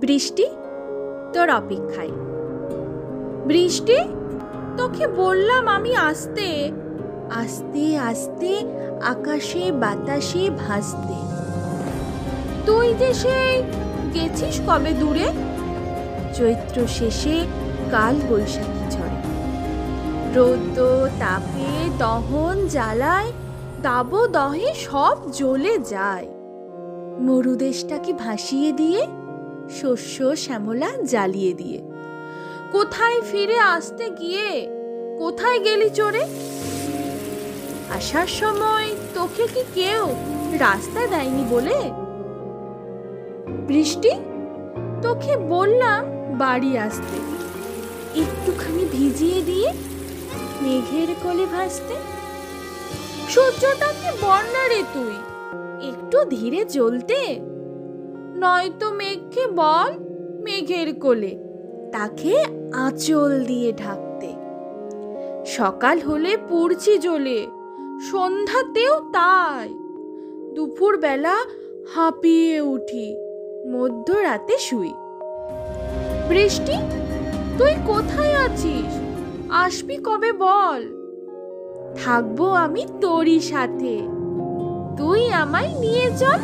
বৃষ্টি, তোর অপেক্ষায়। বৃষ্টি, তোকে বললাম আমি আসতে। আস্তে আস্তে আকাশে বাতাসে ভাসতে। তুই যে সেই গেছিস কবে দূরে? চৈত্র শেষে কাল বৈশাখী ঝড়ে। রৌদ্র তাপে দহন জ্বালায়, দাবদহে সব জ্বলে যায়। মরুদেশটাকে ভাসিয়ে দিয়ে, শস্য শ্যামলা জ্বালিয়ে দিয়ে। কোথায় ফিরে আসতে গিয়ে কোথায় গেলি চড়ে? আসার সময় তোকে কি কেউ রাস্তা দেয়নি বলে? বৃষ্টি, তোকে বললাম বাড়ি আসতে, একটুখানি ভিজিয়ে দিয়ে মেঘের কোলে ভাসতে। সূর্যটাকে বর্ণা রে তুই, একটু ধীরে জ্বলতে। নয়তো মেঘকে বল মেঘের কোলে তাকে আঁচল দিয়ে ঢাকতে। সকাল হলে পুড়ছি জ্বলে, সন্ধ্যাতেও তাই। দুপুর বেলা হাঁপিয়ে উঠি, মধ্যরাতে শুই। বৃষ্টি, তুই কোথায় আছিস? আসবি কবে বল? থাকবো আমি তোরই সাথে, তুই আমায় নিয়ে চল।